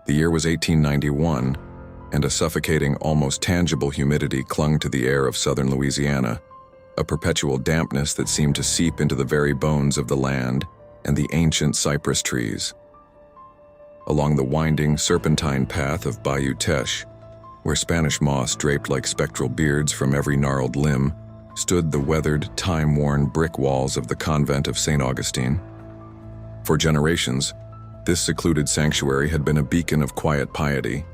The year was 1891, and a suffocating, almost tangible humidity clung to the air of southern Louisiana, a perpetual dampness that seemed to seep into the very bones of the land and the ancient cypress trees. Along the winding, serpentine path of Bayou Teche, where Spanish moss draped like spectral beards from every gnarled limb, stood the weathered, time-worn brick walls of the Convent of Saint Augustine. For generations, this secluded sanctuary had been a beacon of quiet piety.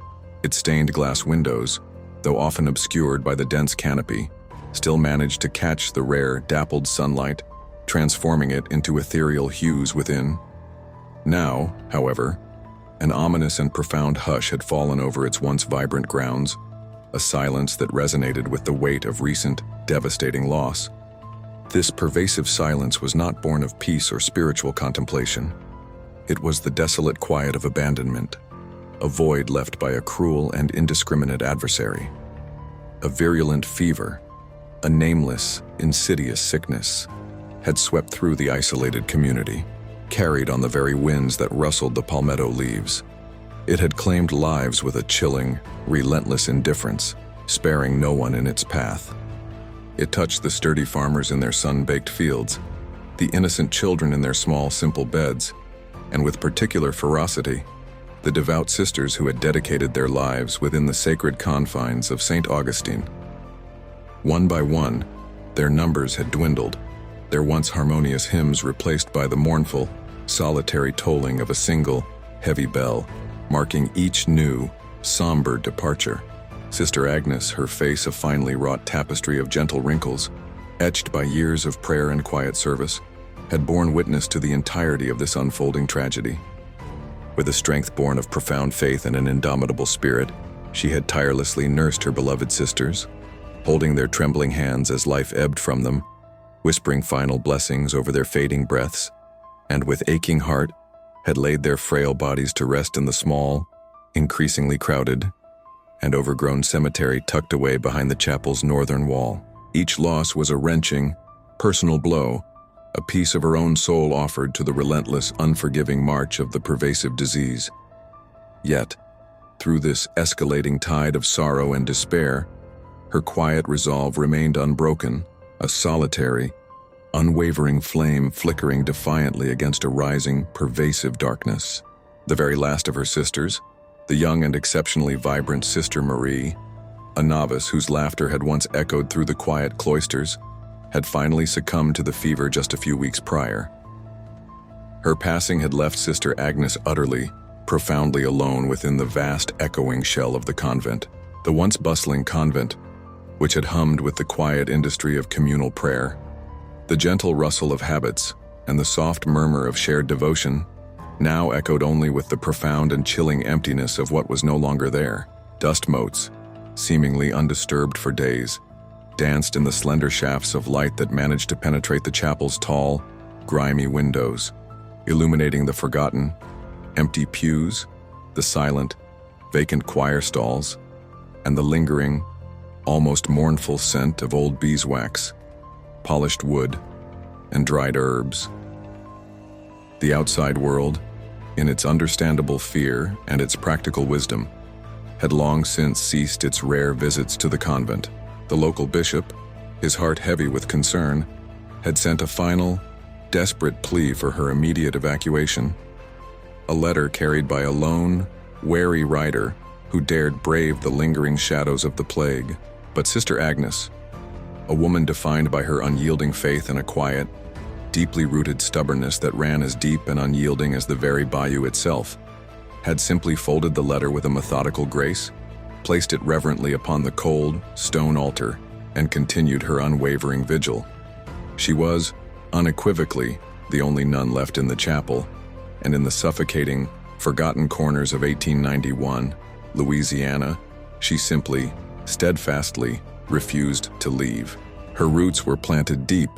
Its stained glass windows, though often obscured by the dense canopy, still managed to catch the rare, dappled sunlight, transforming it into ethereal hues within. Now, however, an ominous and profound hush had fallen over its once vibrant grounds, a silence that resonated with the weight of recent, devastating loss. This pervasive silence was not born of peace or spiritual contemplation. It was the desolate quiet of abandonment, a void left by a cruel and indiscriminate adversary. A virulent fever, a nameless, insidious sickness, had swept through the isolated community, carried on the very winds that rustled the palmetto leaves. It had claimed lives with a chilling, relentless indifference, sparing no one in its path. It touched the sturdy farmers in their sun-baked fields, the innocent children in their small, simple beds, and with particular ferocity, the devout sisters who had dedicated their lives within the sacred confines of Saint Augustine. One by one, their numbers had dwindled, their once harmonious hymns replaced by the mournful, solitary tolling of a single, heavy bell, marking each new, somber departure. Sister Agnes, her face a finely wrought tapestry of gentle wrinkles, etched by years of prayer and quiet service, had borne witness to the entirety of this unfolding tragedy. With a strength born of profound faith and an indomitable spirit, she had tirelessly nursed her beloved sisters, holding their trembling hands as life ebbed from them, whispering final blessings over their fading breaths, and with aching heart had laid their frail bodies to rest in the small, increasingly crowded, and overgrown cemetery tucked away behind the chapel's northern wall. Each loss was a wrenching, personal blow, a piece of her own soul offered to the relentless, unforgiving march of the pervasive disease. Yet, through this escalating tide of sorrow and despair, her quiet resolve remained unbroken, a solitary, unwavering flame flickering defiantly against a rising, pervasive darkness. The very last of her sisters, the young and exceptionally vibrant Sister Marie, a novice whose laughter had once echoed through the quiet cloisters, had finally succumbed to the fever just a few weeks prior. Her passing had left Sister Agnes utterly, profoundly alone within the vast echoing shell of the convent. The once bustling convent, which had hummed with the quiet industry of communal prayer, the gentle rustle of habits, and the soft murmur of shared devotion, now echoed only with the profound and chilling emptiness of what was no longer there. Dust motes, seemingly undisturbed for days, danced in the slender shafts of light that managed to penetrate the chapel's tall, grimy windows, illuminating the forgotten, empty pews, the silent, vacant choir stalls, and the lingering, almost mournful scent of old beeswax, polished wood, and dried herbs. The outside world, in its understandable fear and its practical wisdom, had long since ceased its rare visits to the convent. The local bishop, his heart heavy with concern, had sent a final, desperate plea for her immediate evacuation. A letter carried by a lone, wary rider who dared brave the lingering shadows of the plague. But Sister Agnes, a woman defined by her unyielding faith and a quiet, deeply rooted stubbornness that ran as deep and unyielding as the very bayou itself, had simply folded the letter with a methodical grace, placed it reverently upon the cold, stone altar, and continued her unwavering vigil. She was, unequivocally, the only nun left in the chapel, and in the suffocating, forgotten corners of 1891, Louisiana, she simply, steadfastly, refused to leave. Her roots were planted deep,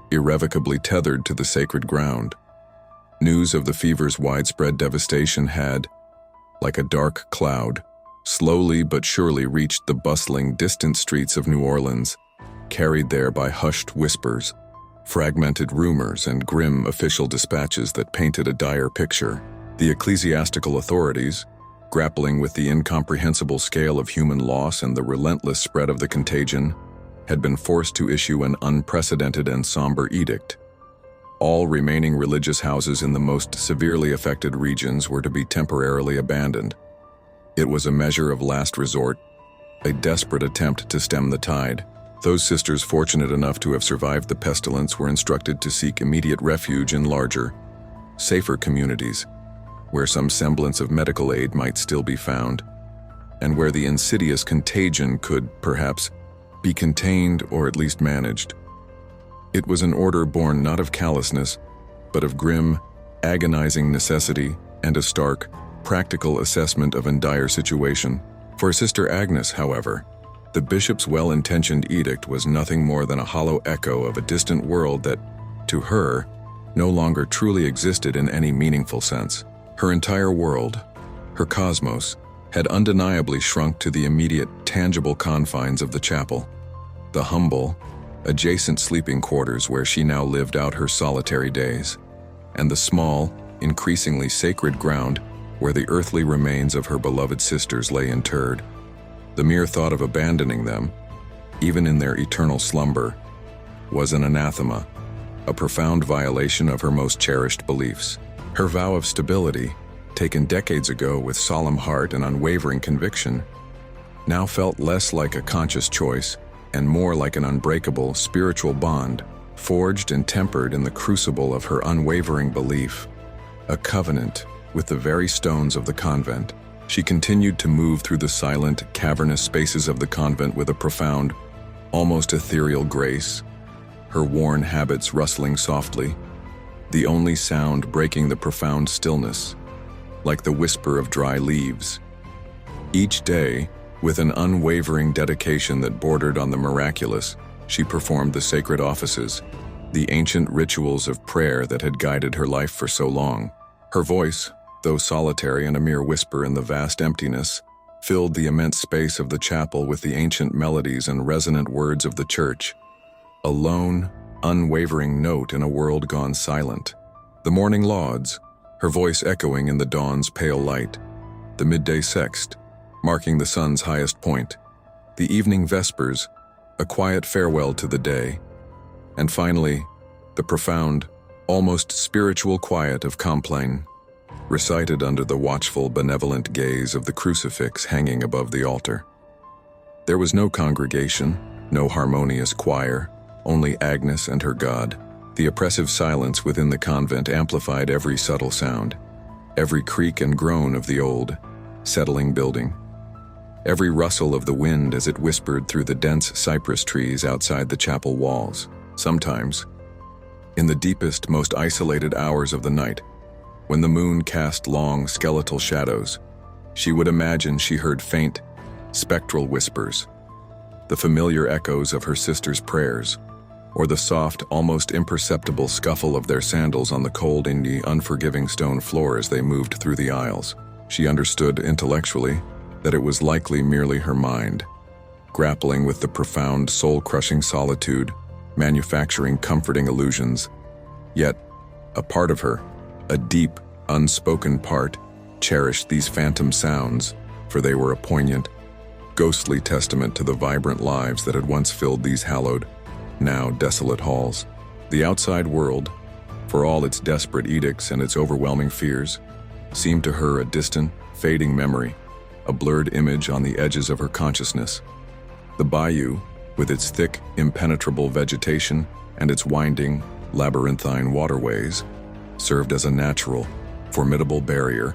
irrevocably tethered to the sacred ground. News of the fever's widespread devastation had, like a dark cloud, slowly but surely reached the bustling, distant streets of New Orleans, carried there by hushed whispers, fragmented rumors, and grim official dispatches that painted a dire picture. The ecclesiastical authorities, grappling with the incomprehensible scale of human loss and the relentless spread of the contagion, had been forced to issue an unprecedented and somber edict. All remaining religious houses in the most severely affected regions were to be temporarily abandoned. It was a measure of last resort, a desperate attempt to stem the tide. Those sisters fortunate enough to have survived the pestilence were instructed to seek immediate refuge in larger, safer communities, where some semblance of medical aid might still be found, and where the insidious contagion could, perhaps, be contained or at least managed. It was an order born not of callousness, but of grim, agonizing necessity and a stark, practical assessment of a dire situation. For Sister Agnes, however, the bishop's well-intentioned edict was nothing more than a hollow echo of a distant world that, to her, no longer truly existed in any meaningful sense. Her entire world, her cosmos, had undeniably shrunk to the immediate, tangible confines of the chapel, the humble, adjacent sleeping quarters where she now lived out her solitary days, and the small, increasingly sacred ground where the earthly remains of her beloved sisters lay interred. The mere thought of abandoning them, even in their eternal slumber, was an anathema, a profound violation of her most cherished beliefs. Her vow of stability, taken decades ago with solemn heart and unwavering conviction, now felt less like a conscious choice and more like an unbreakable spiritual bond, forged and tempered in the crucible of her unwavering belief. A covenant with the very stones of the convent. She continued to move through the silent, cavernous spaces of the convent with a profound, almost ethereal grace, her worn habits rustling softly, the only sound breaking the profound stillness, like the whisper of dry leaves. Each day, with an unwavering dedication that bordered on the miraculous, she performed the sacred offices, the ancient rituals of prayer that had guided her life for so long. Her voice, though solitary and a mere whisper in the vast emptiness, filled the immense space of the chapel with the ancient melodies and resonant words of the church, a lone, unwavering note in a world gone silent. The morning lauds, her voice echoing in the dawn's pale light, the midday sext, marking the sun's highest point, the evening vespers, a quiet farewell to the day, and finally, the profound, almost spiritual quiet of Compline, recited under the watchful, benevolent gaze of the crucifix hanging above the altar. There was no congregation, no harmonious choir, only Agnes and her God. The oppressive silence within the convent amplified every subtle sound, every creak and groan of the old, settling building, every rustle of the wind as it whispered through the dense cypress trees outside the chapel walls. Sometimes, in the deepest, most isolated hours of the night, when the moon cast long, skeletal shadows, she would imagine she heard faint, spectral whispers, the familiar echoes of her sisters' prayers, or the soft, almost imperceptible scuffle of their sandals on the cold, inky, unforgiving stone floor as they moved through the aisles. She understood intellectually that it was likely merely her mind, grappling with the profound, soul-crushing solitude, manufacturing comforting illusions. Yet, a part of her, a deep, unspoken part, cherished these phantom sounds, for they were a poignant, ghostly testament to the vibrant lives that had once filled these hallowed, now desolate halls. The outside world, for all its desperate edicts and its overwhelming fears, seemed to her a distant, fading memory, a blurred image on the edges of her consciousness. The bayou, with its thick, impenetrable vegetation and its winding, labyrinthine waterways, served as a natural, formidable barrier,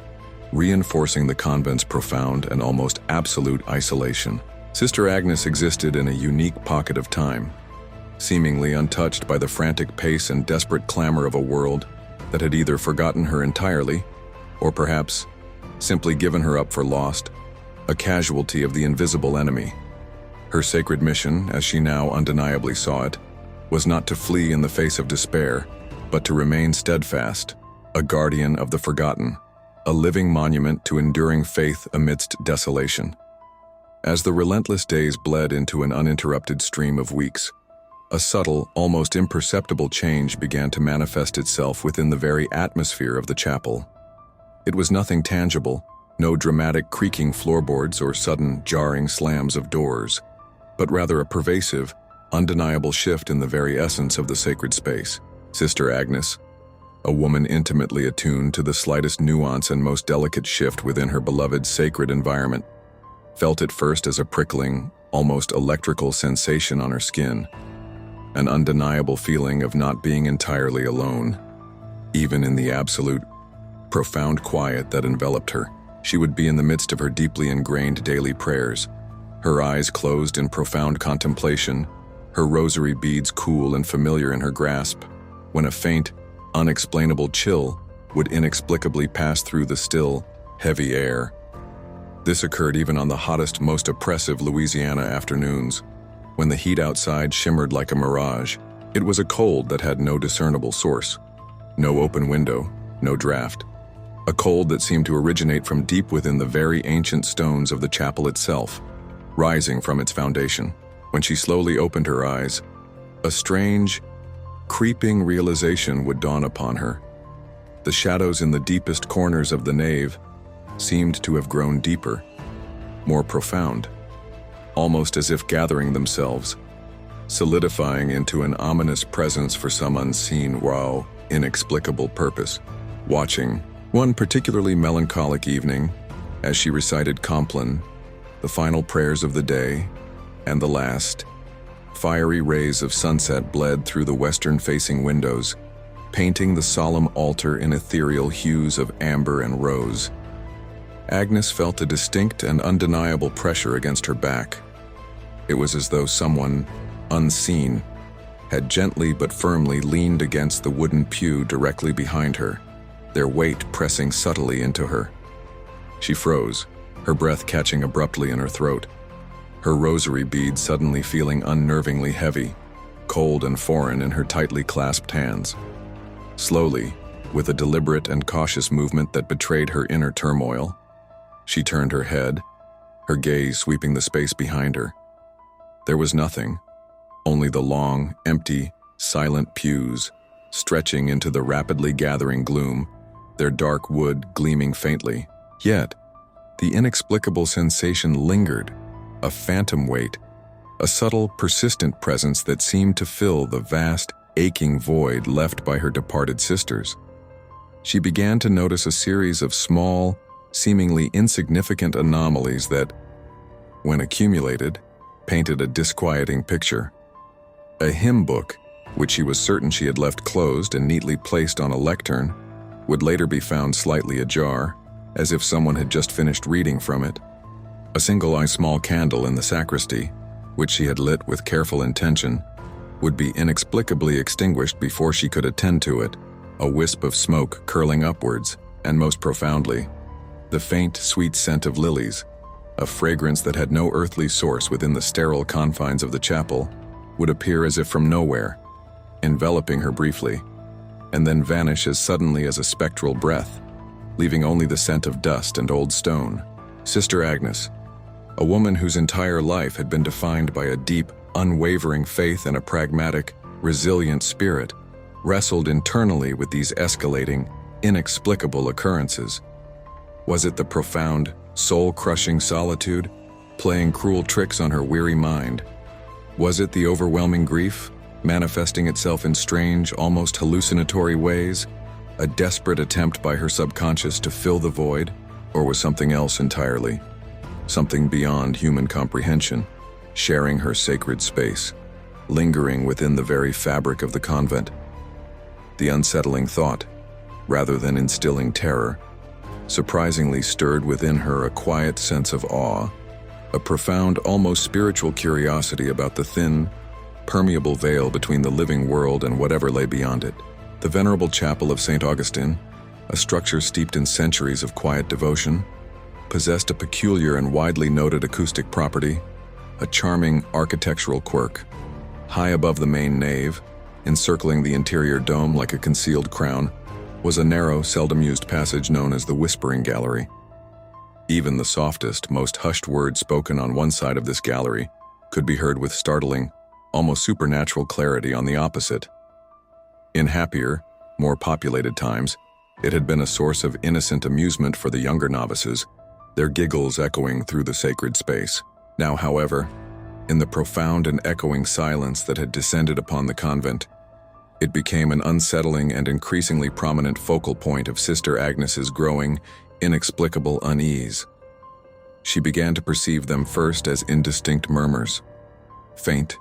reinforcing the convent's profound and almost absolute isolation. Sister Agnes existed in a unique pocket of time, seemingly untouched by the frantic pace and desperate clamor of a world that had either forgotten her entirely, or perhaps simply given her up for lost, a casualty of the invisible enemy. Her sacred mission, as she now undeniably saw it, was not to flee in the face of despair, but to remain steadfast, a guardian of the forgotten, a living monument to enduring faith amidst desolation. As the relentless days bled into an uninterrupted stream of weeks, a subtle, almost imperceptible change began to manifest itself within the very atmosphere of the chapel. It was nothing tangible, No dramatic creaking floorboards or sudden jarring slams of doors, but rather a pervasive, undeniable shift in the very essence of the sacred space. Sister Agnes, a woman intimately attuned to the slightest nuance and most delicate shift within her beloved sacred environment, felt it first as a prickling, almost electrical sensation on her skin, an undeniable feeling of not being entirely alone. Even in the absolute, profound quiet that enveloped her, she would be in the midst of her deeply ingrained daily prayers, her eyes closed in profound contemplation, her rosary beads cool and familiar in her grasp, when a faint, unexplainable chill would inexplicably pass through the still, heavy air. This occurred even on the hottest, most oppressive Louisiana afternoons, when the heat outside shimmered like a mirage. It was a cold that had no discernible source, no open window, no draft. A cold that seemed to originate from deep within the very ancient stones of the chapel itself, rising from its foundation. When she slowly opened her eyes, a strange, creeping realization would dawn upon her. The shadows in the deepest corners of the nave seemed to have grown deeper, more profound, almost as if gathering themselves, solidifying into an ominous presence for some unseen, raw, inexplicable purpose. Watching one particularly melancholic evening, as she recited Compline, the final prayers of the day, and the last, fiery rays of sunset bled through the western-facing windows, painting the solemn altar in ethereal hues of amber and rose. Agnes felt a distinct and undeniable pressure against her back. It was as though someone, unseen, had gently but firmly leaned against the wooden pew directly behind her, their weight pressing subtly into her. She froze, her breath catching abruptly in her throat, her rosary beads suddenly feeling unnervingly heavy, cold and foreign in her tightly clasped hands. Slowly, with a deliberate and cautious movement that betrayed her inner turmoil, she turned her head, her gaze sweeping the space behind her. There was nothing, only the long, empty, silent pews, stretching into the rapidly gathering gloom, their dark wood gleaming faintly. Yet, the inexplicable sensation lingered, a phantom weight, a subtle, persistent presence that seemed to fill the vast, aching void left by her departed sisters. She began to notice a series of small, seemingly insignificant anomalies that, when accumulated, painted a disquieting picture. A hymn book, which she was certain she had left closed and neatly placed on a lectern, would later be found slightly ajar, as if someone had just finished reading from it. A single small candle in the sacristy, which she had lit with careful intention, would be inexplicably extinguished before she could attend to it, a wisp of smoke curling upwards, and most profoundly, the faint, sweet scent of lilies, a fragrance that had no earthly source within the sterile confines of the chapel, would appear as if from nowhere, enveloping her briefly, and then vanish as suddenly as a spectral breath, leaving only the scent of dust and old stone. Sister Agnes, a woman whose entire life had been defined by a deep, unwavering faith and a pragmatic, resilient spirit, wrestled internally with these escalating, inexplicable occurrences. Was it the profound, soul-crushing solitude, playing cruel tricks on her weary mind? Was it the overwhelming grief, manifesting itself in strange, almost hallucinatory ways, a desperate attempt by her subconscious to fill the void, or was something else entirely, something beyond human comprehension, sharing her sacred space, lingering within the very fabric of the convent? The unsettling thought, rather than instilling terror, surprisingly stirred within her a quiet sense of awe, a profound, almost spiritual curiosity about the thin, permeable veil between the living world and whatever lay beyond it. The venerable chapel of Saint Augustine, a structure steeped in centuries of quiet devotion, possessed a peculiar and widely noted acoustic property, a charming architectural quirk. High above the main nave, encircling the interior dome like a concealed crown, was a narrow, seldom used passage known as the Whispering Gallery. Even the softest, most hushed words spoken on one side of this gallery could be heard with startling, almost supernatural clarity on the opposite. In happier, more populated times, it had been a source of innocent amusement for the younger novices, their giggles echoing through the sacred space. Now, however, in the profound and echoing silence that had descended upon the convent, it became an unsettling and increasingly prominent focal point of Sister Agnes's growing, inexplicable unease. She began to perceive them first as indistinct murmurs, faint,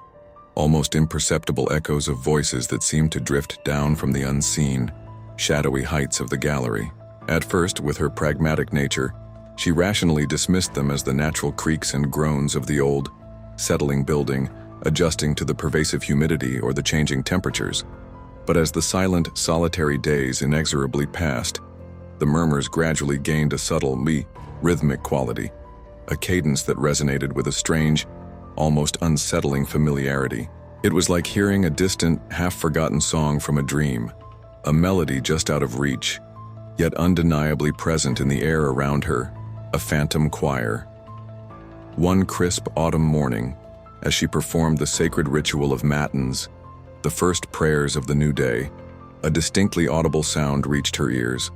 almost imperceptible echoes of voices that seemed to drift down from the unseen, shadowy heights of the gallery. At first, with her pragmatic nature, she rationally dismissed them as the natural creaks and groans of the old, settling building, adjusting to the pervasive humidity or the changing temperatures. But as the silent, solitary days inexorably passed, the murmurs gradually gained a subtle, rhythmic quality, a cadence that resonated with a strange, almost unsettling familiarity. It was like hearing a distant, half-forgotten song from a dream, a melody just out of reach, yet undeniably present in the air around her, a phantom choir. One crisp autumn morning, as she performed the sacred ritual of matins, the first prayers of the new day, a distinctly audible sound reached her ears,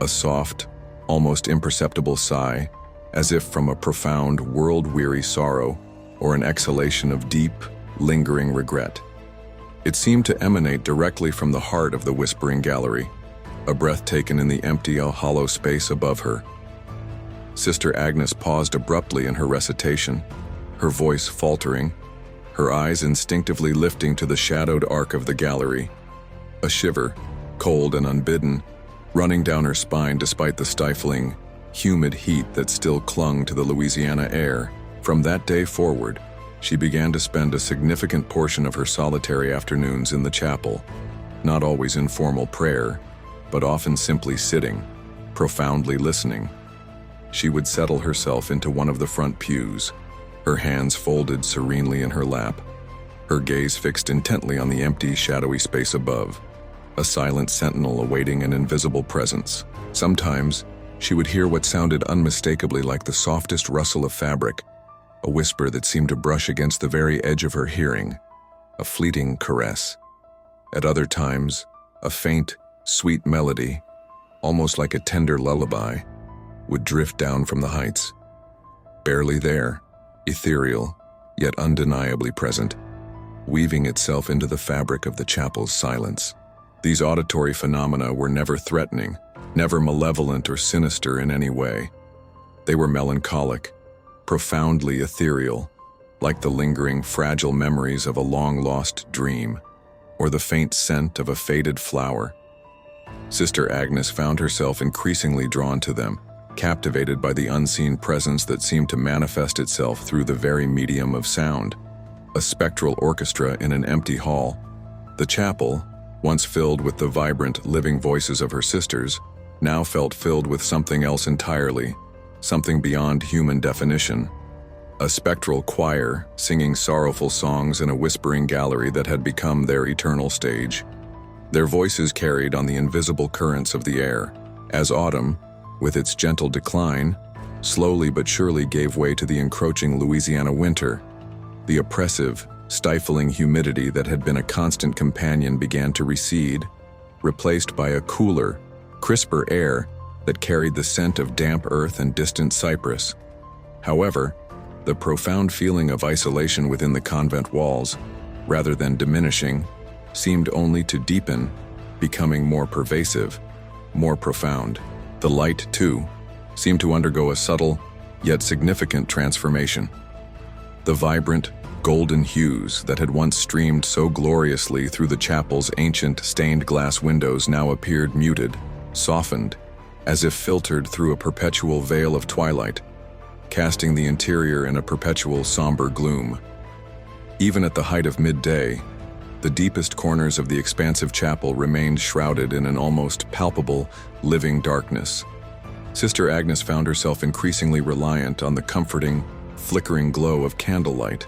a soft, almost imperceptible sigh, as if from a profound, world-weary sorrow or an exhalation of deep, lingering regret. It seemed to emanate directly from the heart of the whispering gallery, a breath taken in the empty, hollow space above her. Sister Agnes paused abruptly in her recitation, her voice faltering, her eyes instinctively lifting to the shadowed arc of the gallery. A shiver, cold and unbidden, running down her spine despite the stifling, humid heat that still clung to the Louisiana air. From that day forward, she began to spend a significant portion of her solitary afternoons in the chapel, not always in formal prayer, but often simply sitting, profoundly listening. She would settle herself into one of the front pews, her hands folded serenely in her lap, her gaze fixed intently on the empty, shadowy space above, a silent sentinel awaiting an invisible presence. Sometimes, she would hear what sounded unmistakably like the softest rustle of fabric, a whisper that seemed to brush against the very edge of her hearing, a fleeting caress. At other times, a faint, sweet melody, almost like a tender lullaby, would drift down from the heights. Barely there, ethereal, yet undeniably present, weaving itself into the fabric of the chapel's silence. These auditory phenomena were never threatening, never malevolent or sinister in any way. They were melancholic, profoundly ethereal, like the lingering, fragile memories of a long-lost dream, or the faint scent of a faded flower. Sister Agnes found herself increasingly drawn to them, captivated by the unseen presence that seemed to manifest itself through the very medium of sound, a spectral orchestra in an empty hall. The chapel, once filled with the vibrant, living voices of her sisters, now felt filled with something else entirely, something beyond human definition. A spectral choir singing sorrowful songs in a whispering gallery that had become their eternal stage. Their voices carried on the invisible currents of the air, as autumn, with its gentle decline, slowly but surely gave way to the encroaching Louisiana winter. The oppressive, stifling humidity that had been a constant companion began to recede, replaced by a cooler, crisper air that carried the scent of damp earth and distant cypress. However, the profound feeling of isolation within the convent walls, rather than diminishing, seemed only to deepen, becoming more pervasive, more profound. The light, too, seemed to undergo a subtle, yet significant transformation. The vibrant, golden hues that had once streamed so gloriously through the chapel's ancient stained glass windows now appeared muted, softened, as if filtered through a perpetual veil of twilight, casting the interior in a perpetual somber gloom. Even at the height of midday, the deepest corners of the expansive chapel remained shrouded in an almost palpable, living darkness. Sister Agnes found herself increasingly reliant on the comforting, flickering glow of candlelight.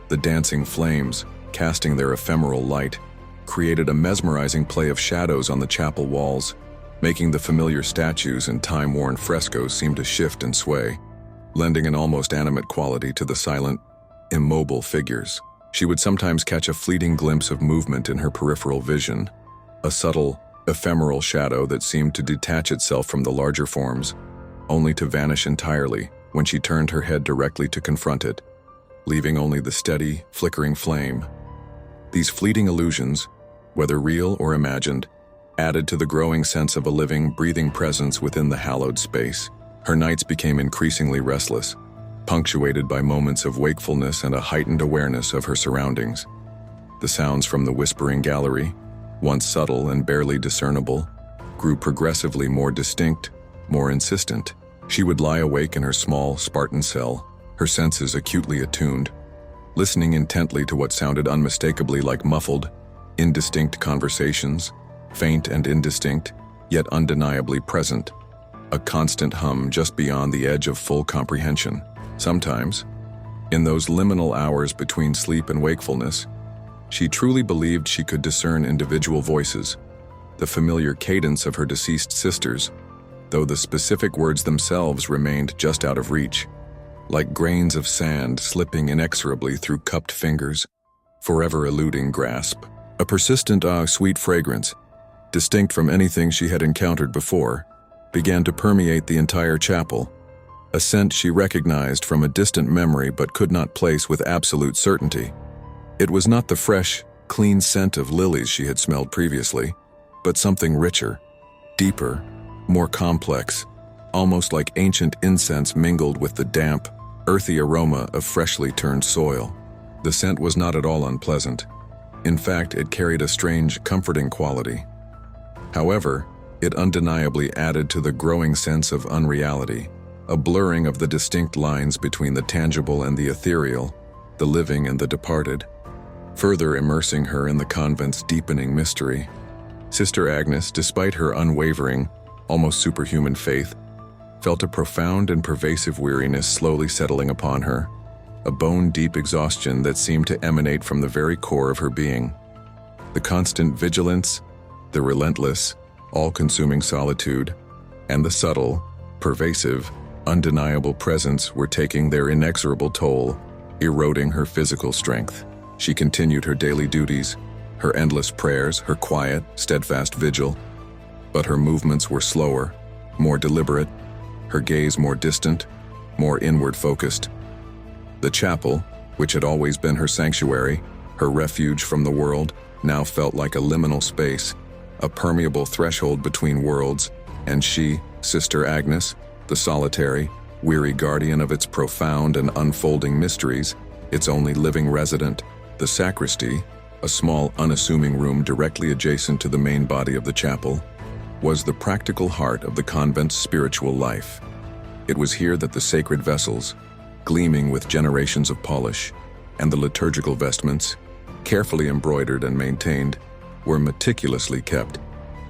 The dancing flames, casting their ephemeral light, created a mesmerizing play of shadows on the chapel walls, making the familiar statues and time-worn frescoes seem to shift and sway, lending an almost animate quality to the silent, immobile figures. She would sometimes catch a fleeting glimpse of movement in her peripheral vision, a subtle, ephemeral shadow that seemed to detach itself from the larger forms, only to vanish entirely when she turned her head directly to confront it, leaving only the steady, flickering flame. These fleeting illusions, whether real or imagined, added to the growing sense of a living, breathing presence within the hallowed space. Her nights became increasingly restless, punctuated by moments of wakefulness and a heightened awareness of her surroundings. The sounds from the whispering gallery, once subtle and barely discernible, grew progressively more distinct, more insistent. She would lie awake in her small, Spartan cell, her senses acutely attuned, listening intently to what sounded unmistakably like muffled, indistinct conversations, faint and indistinct, yet undeniably present, a constant hum just beyond the edge of full comprehension. Sometimes, in those liminal hours between sleep and wakefulness, she truly believed she could discern individual voices, the familiar cadence of her deceased sisters, though the specific words themselves remained just out of reach, like grains of sand slipping inexorably through cupped fingers, forever eluding grasp. A persistent, sweet fragrance, distinct from anything she had encountered before, began to permeate the entire chapel, a scent she recognized from a distant memory but could not place with absolute certainty. It was not the fresh, clean scent of lilies she had smelled previously, but something richer, deeper, more complex, almost like ancient incense mingled with the damp, earthy aroma of freshly turned soil. The scent was not at all unpleasant. In fact, it carried a strange, comforting quality. However, it undeniably added to the growing sense of unreality, a blurring of the distinct lines between the tangible and the ethereal, the living and the departed, further immersing her in the convent's deepening mystery. Sister Agnes, despite her unwavering, almost superhuman faith, felt a profound and pervasive weariness slowly settling upon her, a bone-deep exhaustion that seemed to emanate from the very core of her being. The constant vigilance, the relentless, all-consuming solitude, and the subtle, pervasive, undeniable presence were taking their inexorable toll, eroding her physical strength. She continued her daily duties, her endless prayers, her quiet, steadfast vigil, but her movements were slower, more deliberate, her gaze more distant, more inward-focused. The chapel, which had always been her sanctuary, her refuge from the world, now felt like a liminal space, a permeable threshold between worlds, and she, Sister Agnes, the solitary, weary guardian of its profound and unfolding mysteries, its only living resident, the sacristy, a small, unassuming room directly adjacent to the main body of the chapel, was the practical heart of the convent's spiritual life. It was here that the sacred vessels, gleaming with generations of polish, and the liturgical vestments, carefully embroidered and maintained, were meticulously kept.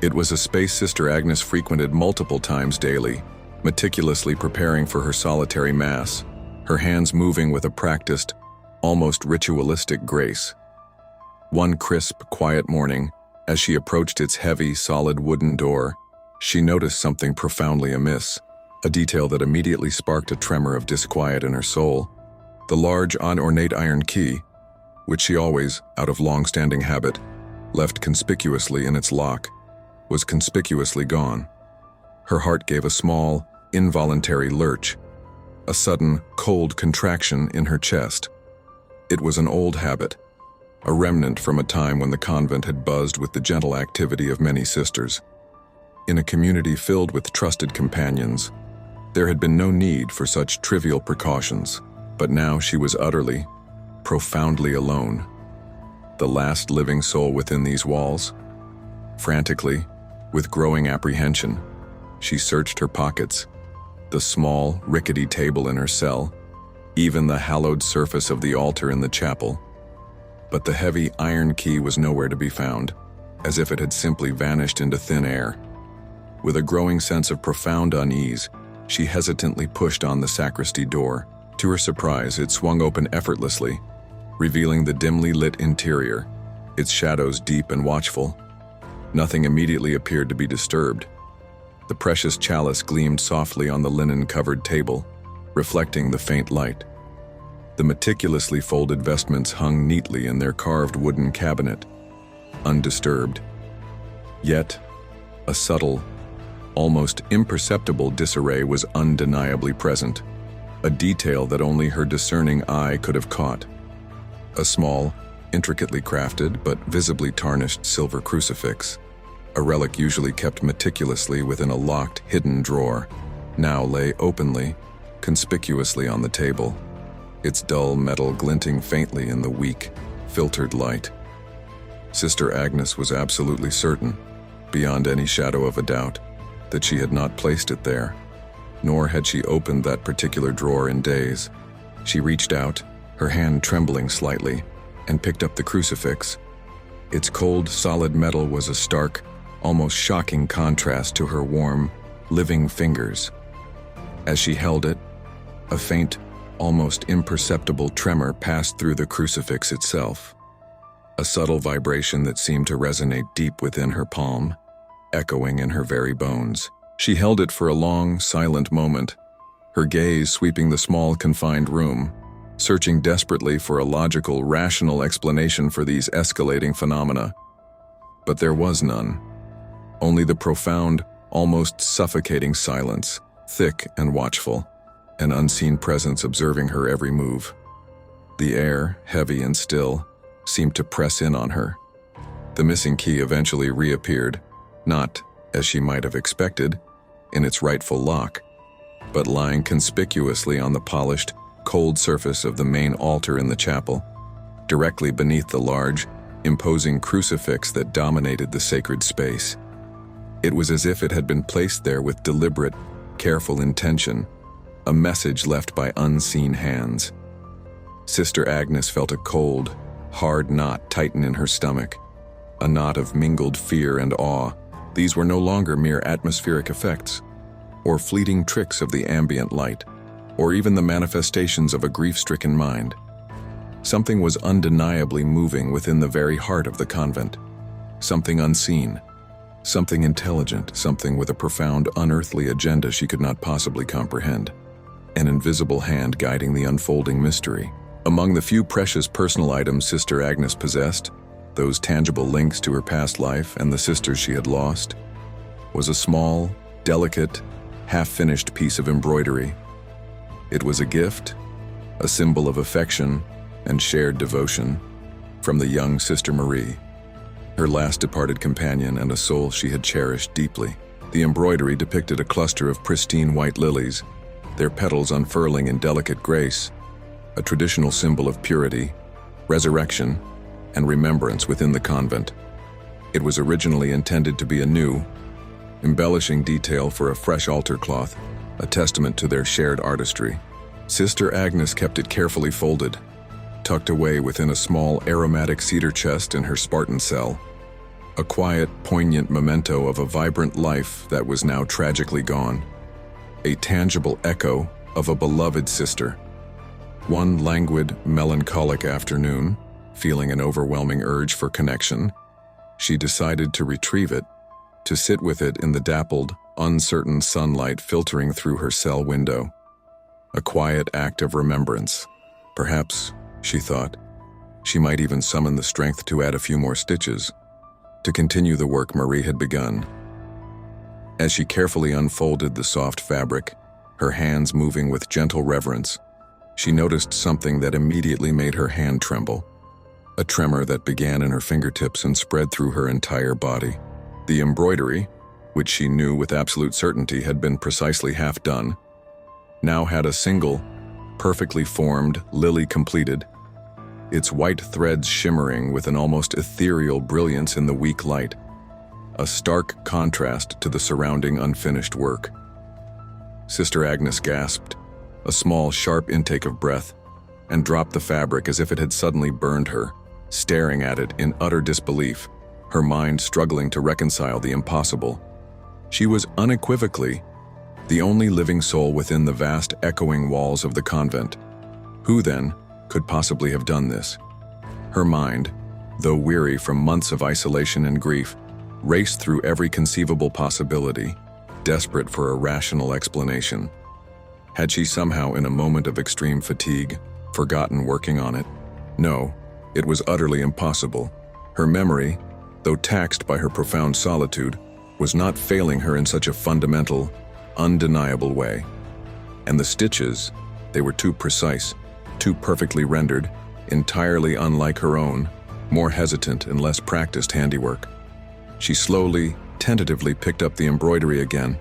It was a space Sister Agnes frequented multiple times daily, meticulously preparing for her solitary mass, her hands moving with a practiced, almost ritualistic grace. One crisp, quiet morning, as she approached its heavy, solid wooden door, she noticed something profoundly amiss, a detail that immediately sparked a tremor of disquiet in her soul. The large, unornate iron key, which she always, out of long-standing habit, left conspicuously in its lock, was conspicuously gone. Her heart gave a small, involuntary lurch, a sudden, cold contraction in her chest. It was an old habit, a remnant from a time when the convent had buzzed with the gentle activity of many sisters. In a community filled with trusted companions, there had been no need for such trivial precautions, but now she was utterly, profoundly alone. The last living soul within these walls. Frantically, with growing apprehension, she searched her pockets, the small, rickety table in her cell, even the hallowed surface of the altar in the chapel. But the heavy iron key was nowhere to be found, as if it had simply vanished into thin air. With a growing sense of profound unease, she hesitantly pushed on the sacristy door. To her surprise, it swung open effortlessly, revealing the dimly lit interior, its shadows deep and watchful. Nothing immediately appeared to be disturbed. The precious chalice gleamed softly on the linen-covered table, reflecting the faint light. The meticulously folded vestments hung neatly in their carved wooden cabinet, undisturbed. Yet, a subtle, almost imperceptible disarray was undeniably present, a detail that only her discerning eye could have caught. A small, intricately crafted but visibly tarnished silver crucifix, a relic usually kept meticulously within a locked, hidden drawer, now lay openly, conspicuously on the table, its dull metal glinting faintly in the weak, filtered light. Sister Agnes was absolutely certain, beyond any shadow of a doubt, that she had not placed it there, nor had she opened that particular drawer in days. She reached out, her hand trembling slightly, and picked up the crucifix. Its cold, solid metal was a stark, almost shocking contrast to her warm, living fingers. As she held it, a faint, almost imperceptible tremor passed through the crucifix itself. A subtle vibration that seemed to resonate deep within her palm, echoing in her very bones. She held it for a long, silent moment, her gaze sweeping the small, confined room, searching desperately for a logical, rational explanation for these escalating phenomena. But there was none. Only the profound, almost suffocating silence, thick and watchful, an unseen presence observing her every move. The air, heavy and still, seemed to press in on her. The missing key eventually reappeared, not, as she might have expected, in its rightful lock, but lying conspicuously on the polished, cold surface of the main altar in the chapel, directly beneath the large, imposing crucifix that dominated the sacred space. It was as if it had been placed there with deliberate, careful intention, a message left by unseen hands. Sister Agnes felt a cold, hard knot tighten in her stomach, a knot of mingled fear and awe. These were no longer mere atmospheric effects, or fleeting tricks of the ambient light, or even the manifestations of a grief-stricken mind. Something was undeniably moving within the very heart of the convent. Something unseen, something intelligent, something with a profound, unearthly agenda she could not possibly comprehend. An invisible hand guiding the unfolding mystery. Among the few precious personal items Sister Agnes possessed, those tangible links to her past life and the sisters she had lost, was a small, delicate, half-finished piece of embroidery. It was a gift, a symbol of affection and shared devotion, from the young Sister Marie, her last departed companion and a soul she had cherished deeply. The embroidery depicted a cluster of pristine white lilies, their petals unfurling in delicate grace, a traditional symbol of purity, resurrection, and remembrance within the convent. It was originally intended to be a new, embellishing detail for a fresh altar cloth, a testament to their shared artistry. Sister Agnes kept it carefully folded, tucked away within a small aromatic cedar chest in her Spartan cell, a quiet, poignant memento of a vibrant life that was now tragically gone, a tangible echo of a beloved sister. One languid, melancholic afternoon, feeling an overwhelming urge for connection, she decided to retrieve it, to sit with it in the dappled, uncertain sunlight filtering through her cell window. A quiet act of remembrance. Perhaps, she thought, she might even summon the strength to add a few more stitches, to continue the work Marie had begun. As she carefully unfolded the soft fabric, her hands moving with gentle reverence, she noticed something that immediately made her hand tremble. A tremor that began in her fingertips and spread through her entire body. The embroidery, which she knew with absolute certainty had been precisely half done, now had a single, perfectly formed lily completed, its white threads shimmering with an almost ethereal brilliance in the weak light, a stark contrast to the surrounding unfinished work. Sister Agnes gasped, a small, sharp intake of breath, and dropped the fabric as if it had suddenly burned her, staring at it in utter disbelief, her mind struggling to reconcile the impossible. She was unequivocally the only living soul within the vast, echoing walls of the convent. Who, then, could possibly have done this? Her mind, though weary from months of isolation and grief, raced through every conceivable possibility, desperate for a rational explanation. Had she somehow, in a moment of extreme fatigue, forgotten working on it? No, it was utterly impossible. Her memory, though taxed by her profound solitude, was not failing her in such a fundamental, undeniable way. And the stitches, they were too precise, too perfectly rendered, entirely unlike her own, more hesitant and less practiced handiwork. She slowly, tentatively picked up the embroidery again,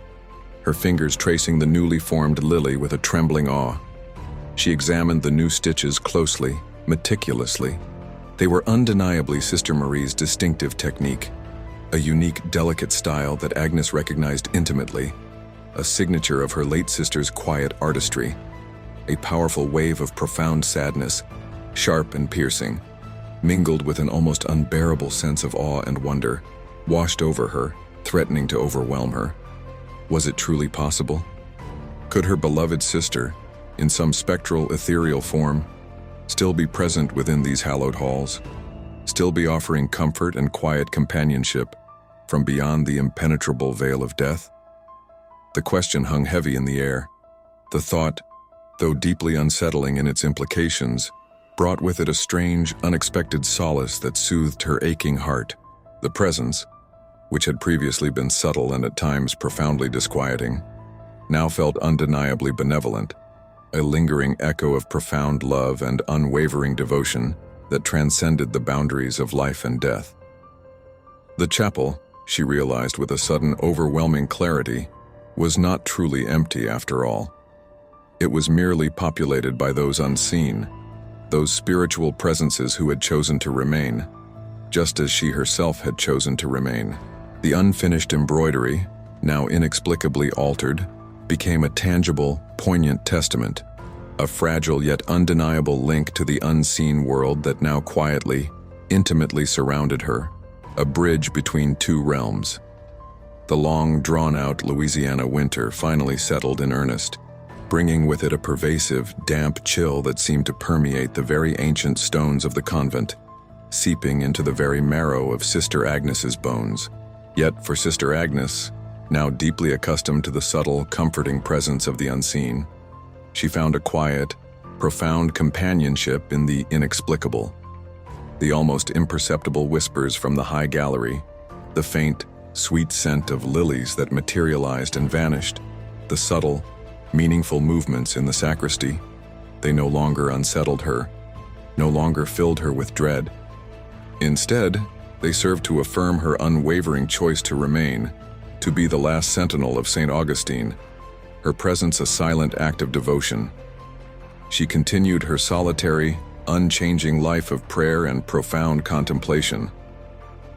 her fingers tracing the newly formed lily with a trembling awe. She examined the new stitches closely, meticulously. They were undeniably Sister Marie's distinctive technique, a unique, delicate style that Agnes recognized intimately, a signature of her late sister's quiet artistry, a powerful wave of profound sadness, sharp and piercing, mingled with an almost unbearable sense of awe and wonder, washed over her, threatening to overwhelm her. Was it truly possible? Could her beloved sister, in some spectral, ethereal form, still be present within these hallowed halls, still be offering comfort and quiet companionship from beyond the impenetrable veil of death? The question hung heavy in the air. The thought, though deeply unsettling in its implications, brought with it a strange, unexpected solace that soothed her aching heart. The presence, which had previously been subtle and at times profoundly disquieting, now felt undeniably benevolent, a lingering echo of profound love and unwavering devotion that transcended the boundaries of life and death. The chapel, she realized with a sudden overwhelming clarity, was not truly empty after all. It was merely populated by those unseen, those spiritual presences who had chosen to remain, just as she herself had chosen to remain. The unfinished embroidery, now inexplicably altered, became a tangible, poignant testament, a fragile yet undeniable link to the unseen world that now quietly, intimately surrounded her, a bridge between two realms. The long, drawn-out Louisiana winter finally settled in earnest, bringing with it a pervasive, damp chill that seemed to permeate the very ancient stones of the convent, seeping into the very marrow of Sister Agnes's bones. Yet for Sister Agnes, now deeply accustomed to the subtle, comforting presence of the unseen, she found a quiet, profound companionship in the inexplicable. The almost imperceptible whispers from the high gallery, the faint, sweet scent of lilies that materialized and vanished, the subtle, meaningful movements in the sacristy, they no longer unsettled her, no longer filled her with dread. Instead, they served to affirm her unwavering choice to remain, to be the last sentinel of Saint Augustine, her presence a silent act of devotion. She continued her solitary, unchanging life of prayer and profound contemplation,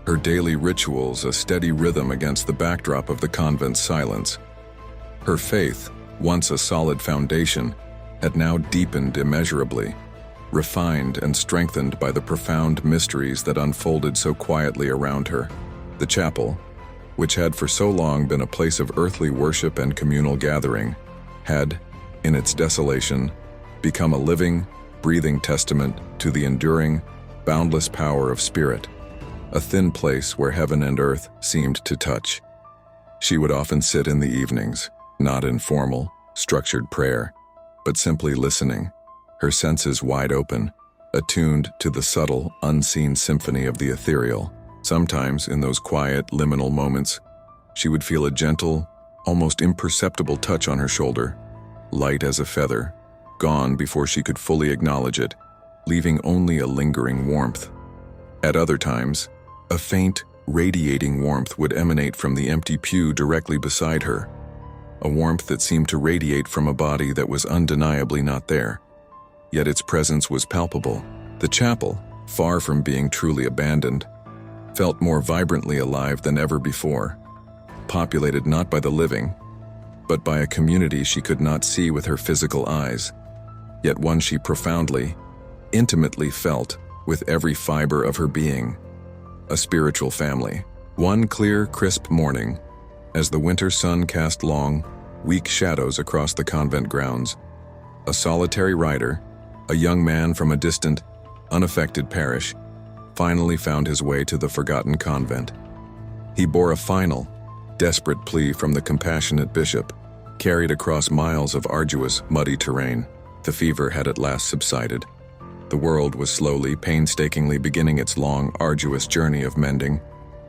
her daily rituals a steady rhythm against the backdrop of the convent's silence. Her faith, once a solid foundation, had now deepened immeasurably, refined and strengthened by the profound mysteries that unfolded so quietly around her. The chapel, which had for so long been a place of earthly worship and communal gathering, had, in its desolation, become a living, breathing testament to the enduring, boundless power of spirit, a thin place where heaven and earth seemed to touch. She would often sit in the evenings, not in formal, structured prayer, but simply listening, her senses wide open, attuned to the subtle, unseen symphony of the ethereal. Sometimes, in those quiet, liminal moments, she would feel a gentle, almost imperceptible touch on her shoulder, light as a feather, gone before she could fully acknowledge it, leaving only a lingering warmth. At other times, a faint, radiating warmth would emanate from the empty pew directly beside her, a warmth that seemed to radiate from a body that was undeniably not there. Yet its presence was palpable. The chapel, far from being truly abandoned, felt more vibrantly alive than ever before, populated not by the living, but by a community she could not see with her physical eyes, yet one she profoundly, intimately felt with every fiber of her being. A spiritual family. One clear, crisp morning, as the winter sun cast long, weak shadows across the convent grounds, a solitary rider, a young man from a distant, unaffected parish, finally found his way to the forgotten convent. He bore a final, desperate plea from the compassionate bishop, carried across miles of arduous, muddy terrain. The fever had at last subsided. The world was slowly, painstakingly beginning its long, arduous journey of mending,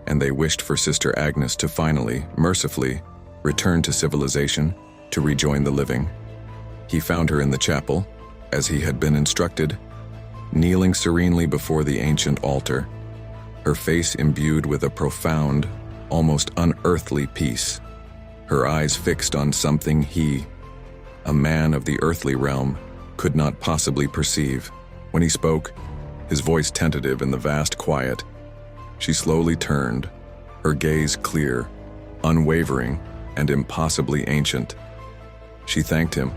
and they wished for Sister Agnes to finally, mercifully, return to civilization to rejoin the living. He found her in the chapel, as he had been instructed, kneeling serenely before the ancient altar, her face imbued with a profound, almost unearthly peace, her eyes fixed on something he, a man of the earthly realm, could not possibly perceive. When he spoke, his voice tentative in the vast quiet, she slowly turned, her gaze clear, unwavering, and impossibly ancient. She thanked him,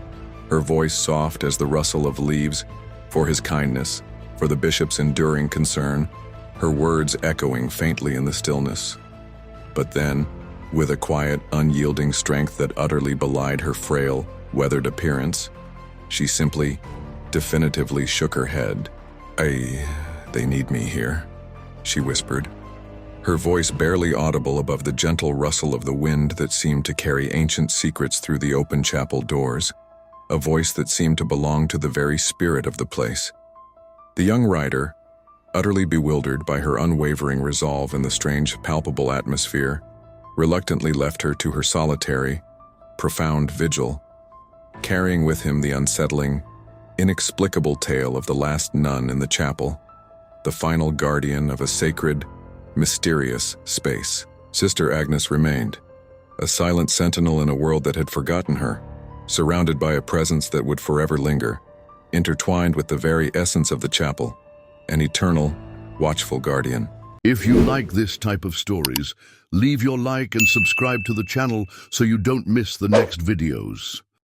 her voice soft as the rustle of leaves, for his kindness, for the bishop's enduring concern, her words echoing faintly in the stillness. But then, with a quiet, unyielding strength that utterly belied her frail, weathered appearance, she simply, definitively shook her head. They need me here," she whispered, her voice barely audible above the gentle rustle of the wind that seemed to carry ancient secrets through the open chapel doors, a voice that seemed to belong to the very spirit of the place. The young rider, utterly bewildered by her unwavering resolve in the strange, palpable atmosphere, reluctantly left her to her solitary, profound vigil, carrying with him the unsettling, inexplicable tale of the last nun in the chapel, the final guardian of a sacred, mysterious space. Sister Agnes remained, a silent sentinel in a world that had forgotten her, surrounded by a presence that would forever linger, intertwined with the very essence of the chapel, an eternal, watchful guardian. If you like this type of stories, leave your like and subscribe to the channel so you don't miss the next videos.